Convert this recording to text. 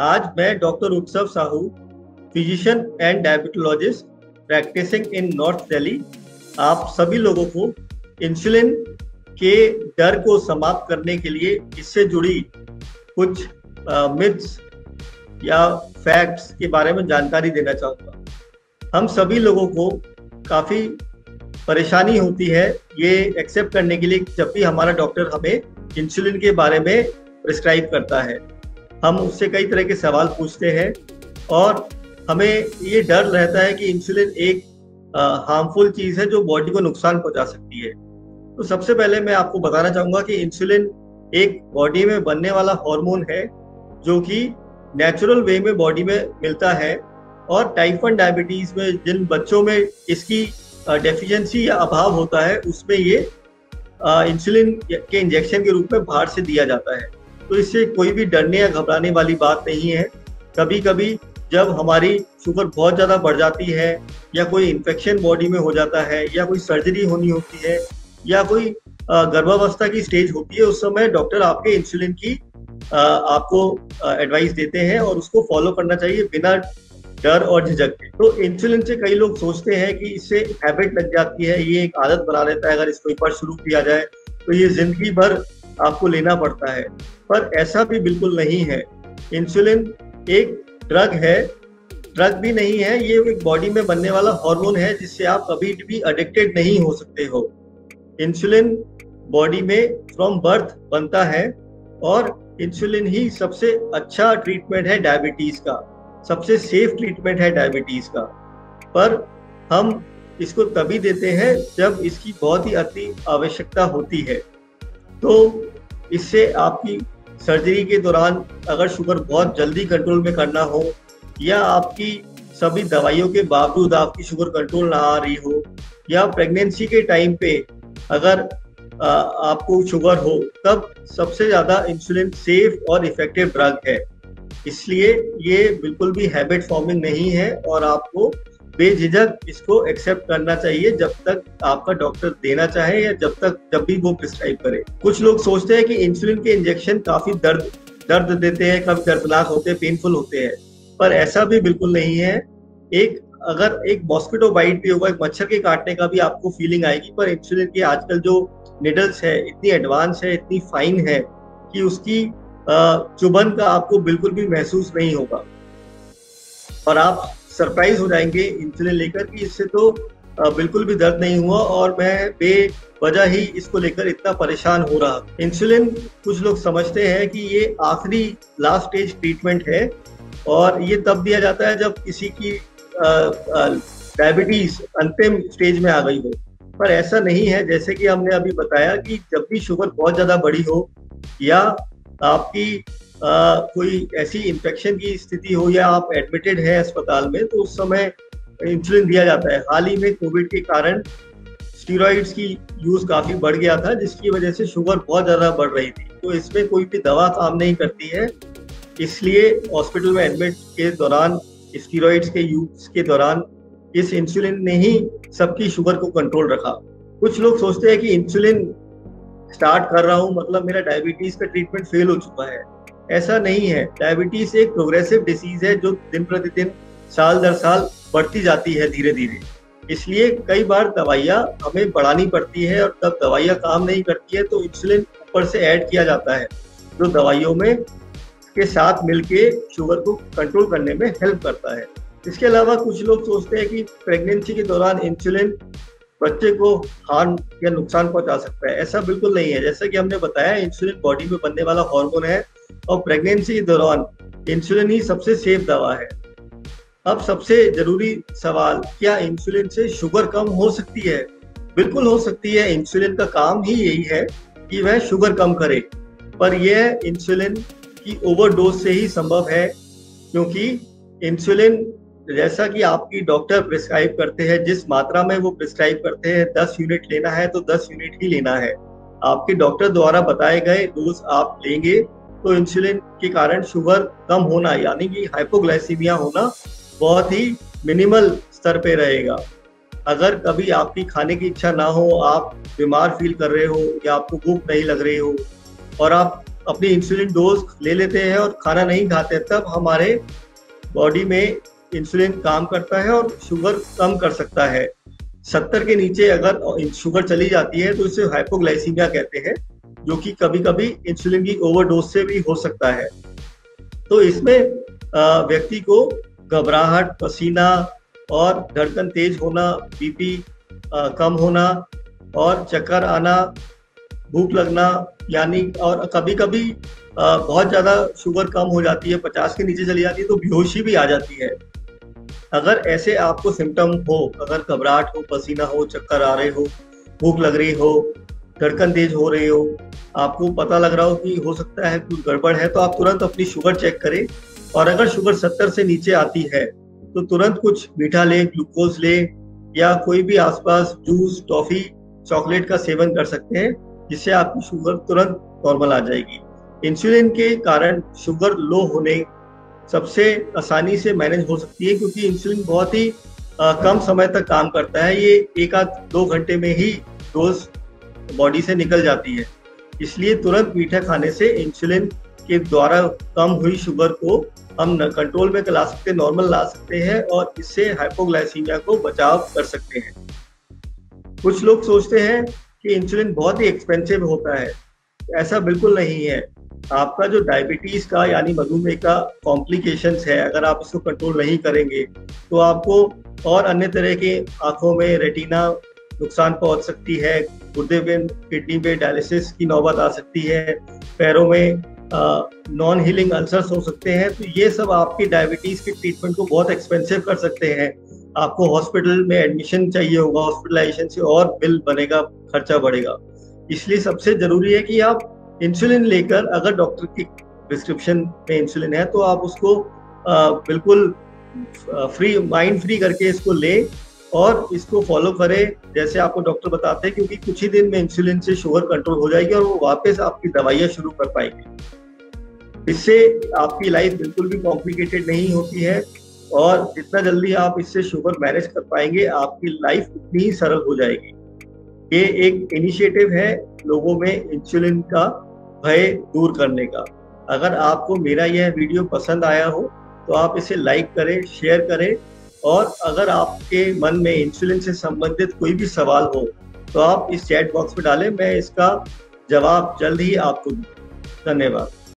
आज मैं doctor Utsav Sahu, physician and diabetologist practising in north Delhi, आप सभी लोगों को इंसुलिन के डर को समाप्त करने के लिए इससे जुड़ी कुछ मिथ्स या फैक्ट्स के बारे में जानकारी देना चाहूँगा। हम सभी लोगों को काफ़ी परेशानी होती है ये एक्सेप्ट करने के लिए जब भी हमारा डॉक्टर हमें इंसुलिन के बारे में प्रिस्क्राइब करता है। हम उससे कई तरह के सवाल पूछते हैं और हमें ये डर रहता है कि इंसुलिन एक हार्मफुल चीज़ है जो बॉडी को नुकसान पहुंचा सकती है। तो सबसे पहले मैं आपको बताना चाहूँगा कि इंसुलिन एक बॉडी में बनने वाला हार्मोन है जो कि नेचुरल वे में बॉडी में मिलता है, और टाइप 1 डायबिटीज़ में जिन बच्चों में इसकी डेफिशिएंसी या अभाव होता है उसमें ये इंसुलिन के इंजेक्शन के रूप में बाहर से दिया जाता है। तो इससे कोई भी डरने या घबराने वाली बात नहीं है। कभी कभी जब हमारी शुगर बहुत ज़्यादा बढ़ जाती है या कोई इन्फेक्शन बॉडी में हो जाता है या कोई सर्जरी होनी होती है या कोई गर्भावस्था की स्टेज होती है, उस समय डॉक्टर आपके इंसुलिन की आपको एडवाइस देते हैं और उसको फॉलो करना चाहिए बिना डर और झिझक के। तो इंसुलिन से कई लोग सोचते हैं कि इससे हैबिट लग जाती है, ये एक आदत बना लेता है, अगर इसको एक बार शुरू किया जाए तो ये जिंदगी भर आपको लेना पड़ता है, पर ऐसा भी बिल्कुल नहीं है। इंसुलिन एक ड्रग है, ड्रग भी नहीं है, ये एक बॉडी में बनने वाला हार्मोन है जिससे आप कभी भी एडिक्टेड नहीं हो सकते हो। इंसुलिन बॉडी में फ्रॉम बर्थ बनता है और इंसुलिन ही सबसे अच्छा ट्रीटमेंट है डायबिटीज का, सबसे सेफ ट्रीटमेंट है डायबिटीज का। पर हम इसको तभी देते हैं जब इसकी बहुत ही अति आवश्यकता होती है। तो इससे आपकी सर्जरी के दौरान अगर शुगर बहुत जल्दी कंट्रोल में करना हो या आपकी सभी दवाइयों के बावजूद आपकी शुगर कंट्रोल ना आ रही हो या प्रेगनेंसी के टाइम पे अगर आपको शुगर हो, तब सबसे ज़्यादा इंसुलिन सेफ और इफेक्टिव ड्रग है। इसलिए ये बिल्कुल भी हैबिट फॉर्मिंग नहीं है और आपको बेझिझक इसको एक्सेप्ट करना चाहिए जब तक आपका डॉक्टर देना चाहे या जब भी वो प्रिस्क्राइब करे। कुछ लोग सोचते हैं कि इंसुलिन के इंजेक्शन काफी दर्द देते हैं, काफी दर्दनाक होते हैं, पेनफुल होते हैं, पर ऐसा भी बिल्कुल नहीं है। अगर एक मॉस्किटो बाइट भी होगा, एक मच्छर के काटने का भी आपको फीलिंग आएगी, पर इंसुलिन की आजकल जो निडल्स है इतनी एडवांस है, इतनी फाइन है कि उसकी चुभन का आपको बिल्कुल भी महसूस नहीं होगा और आप सरप्राइज हो जाएंगे इंसुलिन लेकर कि इससे तो बिल्कुल भी दर्द नहीं हुआ और मैं बेवजह ही इसको लेकर इतना परेशान हो रहा। इंसुलिन कुछ लोग समझते हैं कि ये आखिरी लास्ट स्टेज ट्रीटमेंट है और ये तब दिया जाता है जब किसी की डायबिटीज अंतिम स्टेज में आ गई हो, पर ऐसा नहीं है। जैसे कि हमने अभी बताया कि जब भी शुगर बहुत ज्यादा बढ़ी हो या आपकी कोई ऐसी इन्फेक्शन की स्थिति हो या आप एडमिटेड है अस्पताल में, तो उस समय इंसुलिन दिया जाता है। हाल ही में कोविड के कारण स्टीरॉइड्स की यूज काफी बढ़ गया था जिसकी वजह से शुगर बहुत ज्यादा बढ़ रही थी, तो इसमें कोई भी दवा काम नहीं करती है। इसलिए हॉस्पिटल में एडमिट के दौरान स्टीरॉइड्स के यूज के दौरान इस इंसुलिन ने ही सबकी शुगर को कंट्रोल रखा। कुछ लोग सोचते हैं कि इंसुलिन स्टार्ट कर रहा हूँ मतलब मेरा डायबिटीज का ट्रीटमेंट फेल हो चुका है। ऐसा नहीं है। डायबिटीज एक प्रोग्रेसिव डिसीज है जो दिन प्रतिदिन साल दर साल बढ़ती जाती है धीरे धीरे। इसलिए कई बार दवाइयाँ हमें बढ़ानी पड़ती है और तब दवाइयाँ काम नहीं करती है तो इंसुलिन ऊपर से ऐड किया जाता है जो दवाइयों में के साथ मिलके शुगर को कंट्रोल करने में हेल्प करता है। इसके अलावा कुछ लोग सोचते हैं कि प्रेगनेंसी के दौरान इंसुलिन बच्चे को हार्म या नुकसान पहुंचा सकता है। ऐसा बिल्कुल नहीं है। जैसा कि हमने बताया, इंसुलिन बॉडी में बनने वाला हार्मोन है और प्रेगनेंसी के दौरान इंसुलिन ही सबसे सेफ दवा है। अब सबसे जरूरी सवाल, क्या इंसुलिन से शुगर कम हो सकती है? बिल्कुल हो सकती है। इंसुलिन का काम ही यही है कि वह शुगर कम करे, पर यह इंसुलिन की ओवरडोज से ही संभव है, क्योंकि इंसुलिन जैसा कि आपकी डॉक्टर प्रिस्क्राइब करते हैं, जिस मात्रा में वो प्रिस्क्राइब करते हैं 10 यूनिट लेना है तो 10 यूनिट ही लेना है। आपके डॉक्टर द्वारा बताए गए डोज आप लेंगे तो इंसुलिन के कारण शुगर कम होना यानी कि हाइपोग्लाइसीमिया होना बहुत ही मिनिमल स्तर पे रहेगा। अगर कभी आपकी खाने की इच्छा ना हो, आप बीमार फील कर रहे हो या आपको भूख नहीं लग रही हो और आप अपनी इंसुलिन डोज ले लेते हैं और खाना नहीं खाते, तब हमारे बॉडी में इंसुलिन काम करता है और शुगर कम कर सकता है। 70 के नीचे अगर शुगर चली जाती है तो इसे हाइपोग्लाइसीमिया कहते हैं, जो कि कभी कभी इंसुलिन की ओवरडोज से भी हो सकता है। तो इसमें व्यक्ति को घबराहट, पसीना और धड़कन तेज होना, बीपी कम होना और चक्कर आना, भूख लगना, यानी और कभी कभी बहुत ज़्यादा शुगर कम हो जाती है, 50 के नीचे चली जाती है तो बेहोशी भी आ जाती है। अगर ऐसे आपको सिम्टम हो, अगर घबराहट हो, पसीना हो, चक्कर आ रहे हो, भूख लग रही हो, धड़कन तेज हो रही हो, आपको पता लग रहा हो कि हो सकता है कुछ गड़बड़ है, तो आप तुरंत अपनी शुगर चेक करें। और अगर शुगर 70 से नीचे आती है तो तुरंत कुछ मीठा लें, ग्लूकोज लें, या कोई भी आसपास जूस, टॉफी, चॉकलेट का सेवन कर सकते हैं, जिससे आपकी शुगर तुरंत नॉर्मल आ जाएगी। इंसुलिन के कारण शुगर लो होने सबसे आसानी से मैनेज हो सकती है, क्योंकि इंसुलिन बहुत ही कम समय तक काम करता है। ये 1-2 घंटे में ही डोज बॉडी से निकल जाती है। इसलिए तुरंत मीठा खाने से इंसुलिन के द्वारा कम हुई शुगर को हम कंट्रोल में ला सकते हैं, नॉर्मल ला सकते हैं, और इससे हाइपोग्लाइसीमिया को बचाव कर सकते हैं। कुछ लोग सोचते हैं कि इंसुलिन बहुत ही एक्सपेंसिव होता है। ऐसा बिल्कुल नहीं है। आपका जो डायबिटीज का यानी मधुमेह का कॉम्प्लिकेशंस है, अगर आप इसको कंट्रोल नहीं करेंगे तो आपको और अन्य तरह के आंखों में रेटिना नुकसान पहुंच सकती है, गुर्दे पे, किडनी पे डायलिसिस की नौबत आ सकती है, पैरों में नॉन हीलिंग अल्सर्स हो सकते हैं। तो ये सब आपकी डायबिटीज के ट्रीटमेंट को बहुत एक्सपेंसिव कर सकते हैं। आपको हॉस्पिटल में एडमिशन चाहिए होगा, हॉस्पिटलाइजेशन से और बिल बनेगा, खर्चा बढ़ेगा। इसलिए सबसे जरूरी है कि आप इंसुलिन लेकर, अगर डॉक्टर की प्रिस्क्रिप्शन में इंसुलिन है तो आप उसको बिल्कुल माइंड फ्री करके इसको लें और इसको फॉलो करें जैसे आपको डॉक्टर बताते हैं, क्योंकि कुछ ही दिन में इंसुलिन से शुगर कंट्रोल हो जाएगी और वो वापस आपकी दवाइयाँ शुरू कर पाएंगे। इससे आपकी लाइफ बिल्कुल भी कॉम्प्लिकेटेड नहीं होती है, और जितना जल्दी आप इससे शुगर मैनेज कर पाएंगे, आपकी लाइफ उतनी ही सरल हो जाएगी। ये एक इनिशिएटिव है लोगों में इंसुलिन का भय दूर करने का। अगर आपको मेरा यह वीडियो पसंद आया हो तो आप इसे लाइक करें, शेयर करें, और अगर आपके मन में इंसुलिन से संबंधित कोई भी सवाल हो तो आप इस चैट बॉक्स में डालें, मैं इसका जवाब जल्द ही आपको दूँ। धन्यवाद।